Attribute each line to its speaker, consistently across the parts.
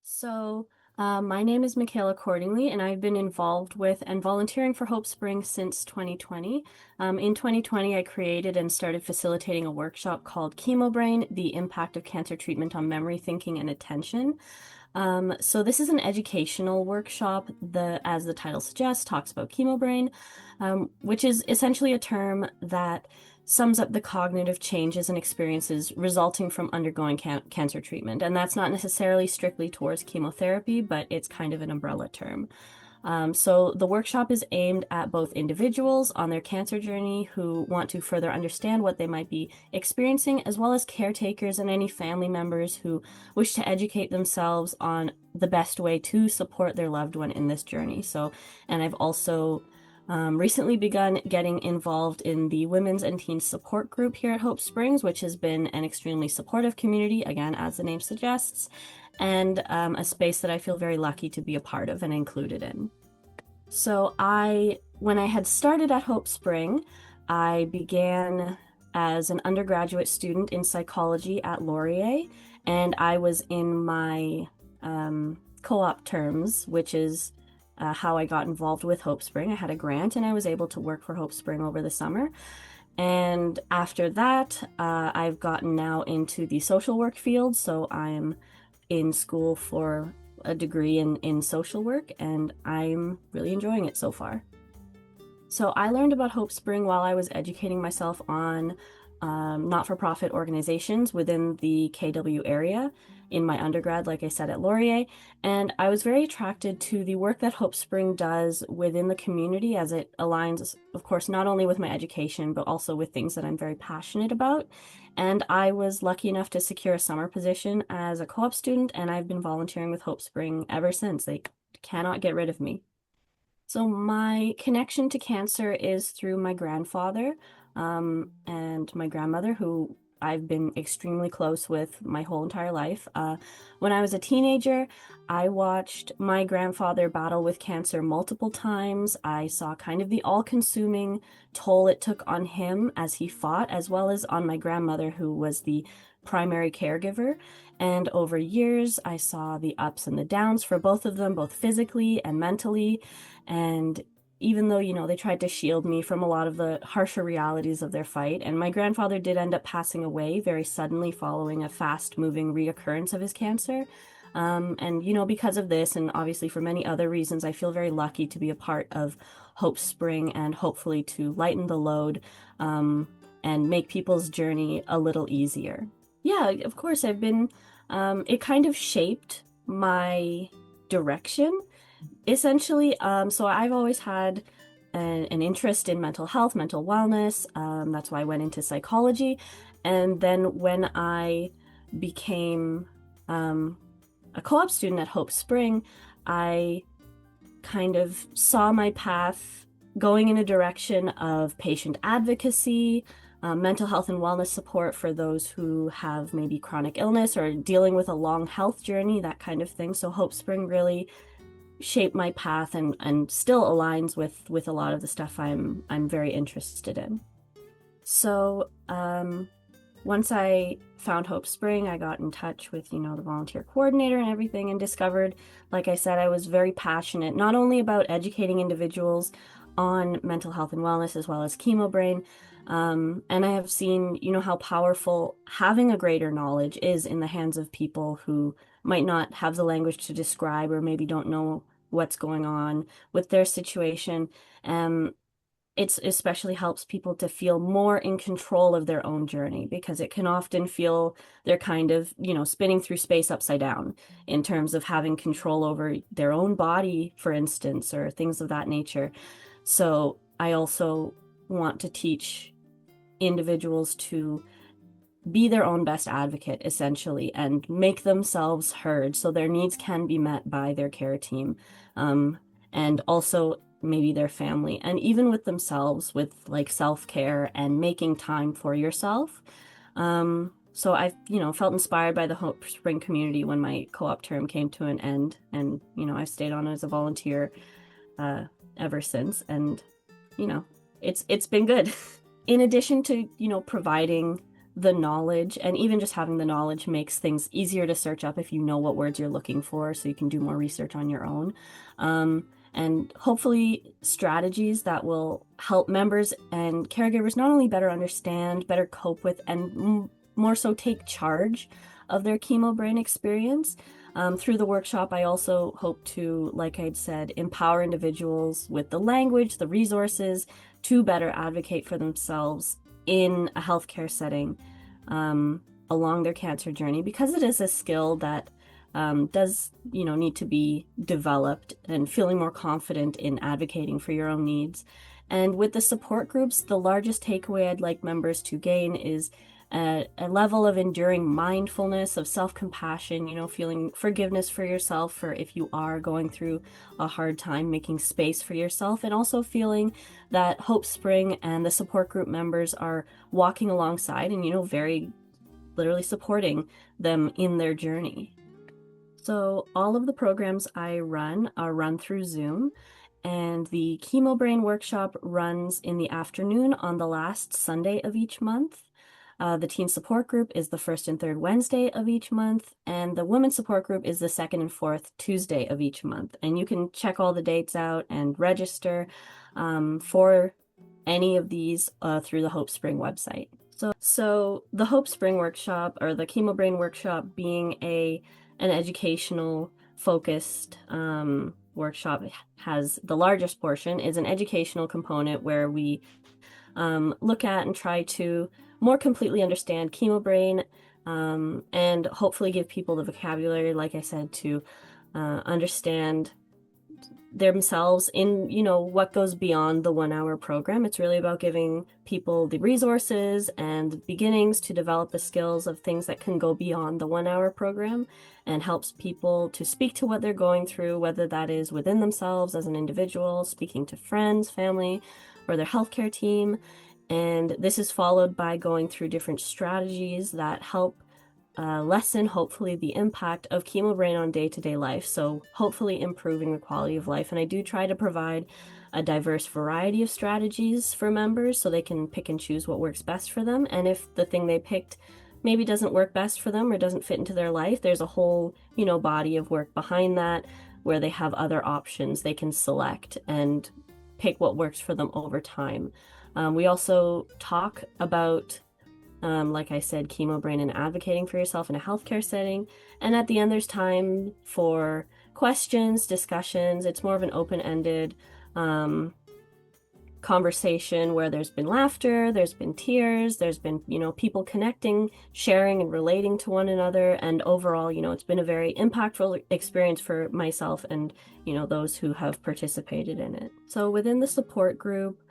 Speaker 1: My name is Michaela Cordingley, and I've been involved with and volunteering for HopeSpring since 2020. In 2020, I created and started facilitating a workshop called Chemo, the Impact of Cancer Treatment on Memory, Thinking, and Attention. This is an educational workshop that, as the title suggests, talks about Chemo, which is essentially a term that sums up the cognitive changes and experiences resulting from undergoing cancer treatment. And that's not necessarily strictly towards chemotherapy, but it's kind of an umbrella term. So the workshop is aimed at both individuals on their cancer journey who want to further understand what they might be experiencing, as well as caretakers and any family members who wish to educate themselves on the best way to support their loved one in this journey. And I've also recently begun getting involved in the Women's and Teens Support Group here at Hope Springs, which has been an extremely supportive community, again, as the name suggests, and a space that I feel very lucky to be a part of and included in. When I had started at Hope Spring, I began as an undergraduate student in psychology at Laurier, and I was in my co-op terms, which is how I got involved with HopeSpring. I had a grant and I was able to work for HopeSpring over the summer. And after that, I've gotten now into the social work field. So I'm in school for a degree in social work, and I'm really enjoying it so far. So I learned about HopeSpring while I was educating myself on not-for-profit organizations within the KW area in my undergrad, like I said, at Laurier. And I was very attracted to the work that HopeSpring does within the community, as it aligns, of course, not only with my education, but also with things that I'm very passionate about. And I was lucky enough to secure a summer position as a co-op student, and I've been volunteering with HopeSpring ever since. They cannot get rid of me. So my connection to cancer is through my grandfather and my grandmother, who I've been extremely close with my whole entire life. When I was a teenager, I watched my grandfather battle with cancer multiple times. I saw kind of the all-consuming toll it took on him as he fought, as well as on my grandmother, who was the primary caregiver. And over years, I saw the ups and the downs for both of them, both physically and mentally. And even though, they tried to shield me from a lot of the harsher realities of their fight, and my grandfather did end up passing away very suddenly following a fast-moving reoccurrence of his cancer. Because of this, and obviously for many other reasons, I feel very lucky to be a part of Hope Spring and hopefully to lighten the load and make people's journey a little easier. Yeah, of course, it kind of shaped my direction. Essentially, so I've always had an interest in mental health, mental wellness. That's why I went into psychology. And then when I became a co-op student at Hope Spring, I kind of saw my path going in a direction of patient advocacy, mental health and wellness support for those who have maybe chronic illness or dealing with a long health journey, that kind of thing. So Hope Spring really shaped my path and still aligns with a lot of the stuff I'm very interested in. So once I found Hope Spring, I got in touch with, the volunteer coordinator and everything, and discovered, like I said, I was very passionate, not only about educating individuals on mental health and wellness, as well as Chemo, and I have seen, how powerful having a greater knowledge is in the hands of people who might not have the language to describe or maybe don't know what's going on with their situation. It especially helps people to feel more in control of their own journey, because it can often feel they're kind of, spinning through space upside down in terms of having control over their own body, for instance, or things of that nature. So I also want to teach individuals to be their own best advocate, essentially, and make themselves heard so their needs can be met by their care team, and also maybe their family, and even with themselves, with like self-care and making time for yourself. So I've, felt inspired by the Hope Spring community when my co-op term came to an end, and, I've stayed on as a volunteer ever since, and, it's been good. In addition to, providing the knowledge, and even just having the knowledge makes things easier to search up if you know what words you're looking for, so you can do more research on your own. And hopefully strategies that will help members and caregivers not only better understand, better cope with, and more so take charge of their chemo brain experience. Through the workshop, I also hope to, like I'd said, empower individuals with the language, the resources to better advocate for themselves in a healthcare setting along their cancer journey, because it is a skill that does, need to be developed, and feeling more confident in advocating for your own needs. And with the support groups, the largest takeaway I'd like members to gain is a level of enduring mindfulness, of self-compassion, feeling forgiveness for yourself for if you are going through a hard time, making space for yourself, and also feeling that HopeSpring and the support group members are walking alongside and, very literally supporting them in their journey. So all of the programs I run are run through Zoom, and the Chemo Brain workshop runs in the afternoon on the last Sunday of each month. The teen support group is the first and third Wednesday of each month, and the women's support group is the second and fourth Tuesday of each month. And you can check all the dates out and register for any of these through the HopeSpring website. So the HopeSpring workshop, or the Chemo Brain workshop, being an educational focused workshop, has the largest portion, is an educational component where we look at and try to more completely understand chemo brain, and hopefully give people the vocabulary, like I said, to understand themselves in, what goes beyond the 1 hour program. It's really about giving people the resources and beginnings to develop the skills of things that can go beyond the 1 hour program, and helps people to speak to what they're going through, whether that is within themselves as an individual, speaking to friends, family, or their healthcare team. And this is followed by going through different strategies that help lessen, hopefully, the impact of chemo brain on day-to-day life. So hopefully improving the quality of life. And I do try to provide a diverse variety of strategies for members so they can pick and choose what works best for them. And if the thing they picked maybe doesn't work best for them or doesn't fit into their life, there's a whole, body of work behind that where they have other options they can select and pick what works for them over time. We also talk about, like I said, chemo brain and advocating for yourself in a healthcare setting. And at the end, there's time for questions, discussions. It's more of an open-ended conversation where there's been laughter, there's been tears, there's been, people connecting, sharing, and relating to one another. And overall, it's been a very impactful experience for myself and, those who have participated in it. So within the support group,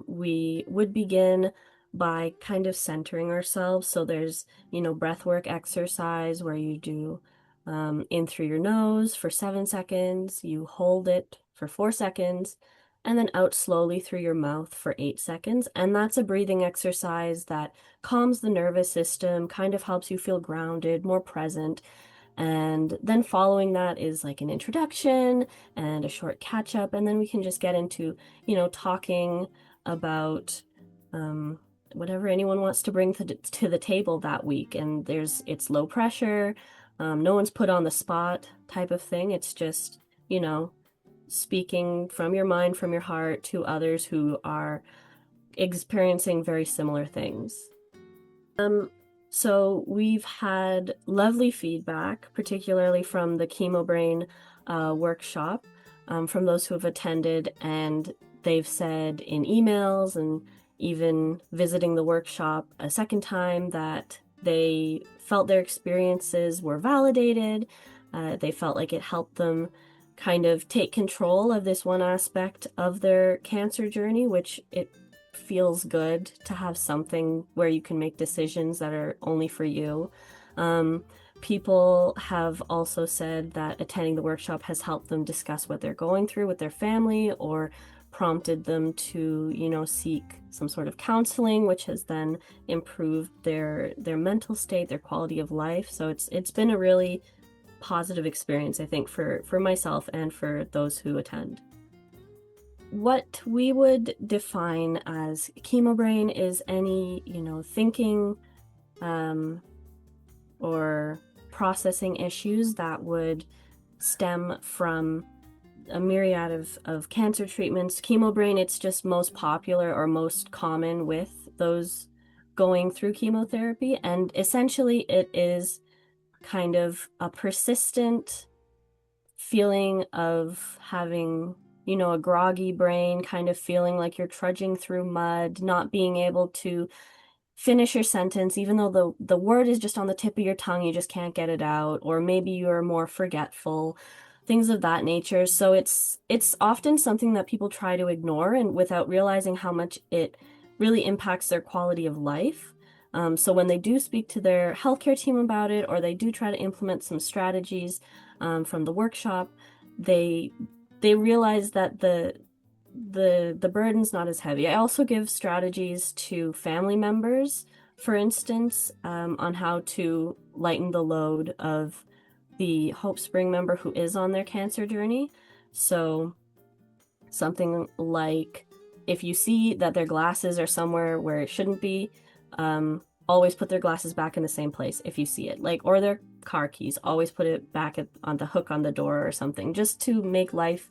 Speaker 1: we would begin by kind of centering ourselves. So there's, breath work exercise where you do in through your nose for 7 seconds, you hold it for 4 seconds, and then out slowly through your mouth for 8 seconds. And that's a breathing exercise that calms the nervous system, kind of helps you feel grounded, more present. And then following that is like an introduction and a short catch up. And then we can just get into, talking about whatever anyone wants to bring to the table that week. And it's low pressure. No one's put on the spot type of thing. It's just, speaking from your mind, from your heart to others who are experiencing very similar things. So we've had lovely feedback, particularly from the Chemo Brain workshop, from those who have attended, and they've said in emails and even visiting the workshop a second time that they felt their experiences were validated. They felt like it helped them kind of take control of this one aspect of their cancer journey, which it feels good to have something where you can make decisions that are only for you. People have also said that attending the workshop has helped them discuss what they're going through with their family, or prompted them to, seek some sort of counseling, which has then improved their mental state, their quality of life. So it's been a really positive experience, I think, for myself and for those who attend. What we would define as chemo brain is any, thinking um, or processing issues that would stem from a myriad of cancer treatments. Chemo brain, it's just most popular or most common with those going through chemotherapy. And essentially, it is kind of a persistent feeling of having, a groggy brain, kind of feeling like you're trudging through mud, not being able to finish your sentence, even though the word is just on the tip of your tongue, you just can't get it out, or maybe you're more forgetful, things of that nature. So it's often something that people try to ignore and without realizing how much it really impacts their quality of life. So when they do speak to their healthcare team about it, or they do try to implement some strategies from the workshop, they they realize that the burden's not as heavy. I also give strategies to family members, for instance, on how to lighten the load of the HopeSpring member who is on their cancer journey. So something like if you see that their glasses are somewhere where it shouldn't be, always put their glasses back in the same place if you see it, like, or their car keys, always put it back on the hook on the door or something, just to make life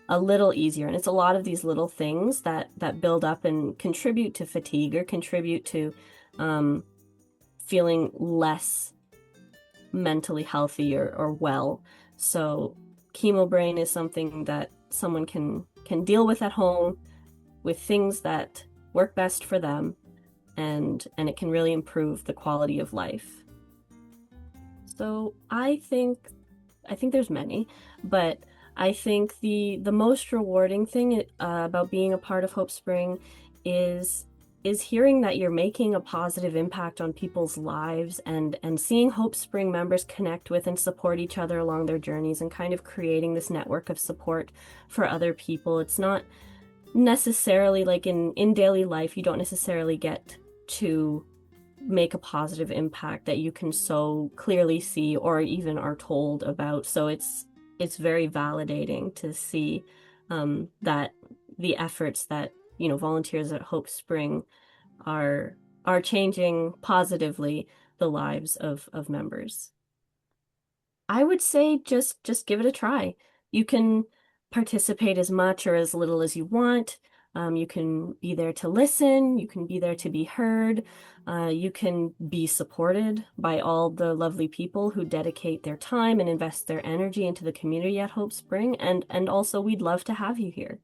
Speaker 1: a little easier. And it's a lot of these little things that build up and contribute to fatigue or contribute to feeling less mentally healthy or well. So chemo brain is something that someone can deal with at home with things that work best for them, and it can really improve the quality of life. So I think there's many, but I think the most rewarding thing about being a part of HopeSpring is hearing that you're making a positive impact on people's lives, and seeing HopeSpring members connect with and support each other along their journeys, and kind of creating this network of support for other people. It's not necessarily like in daily life, you don't necessarily get to make a positive impact that you can so clearly see or even are told about. So it's very validating to see that the efforts that volunteers at Hope Spring are changing positively the lives of members. I would say just give it a try. You can participate as much or as little as you want. You can be there to listen. You can be there to be heard. You can be supported by all the lovely people who dedicate their time and invest their energy into the community at Hope Spring. And also, we'd love to have you here.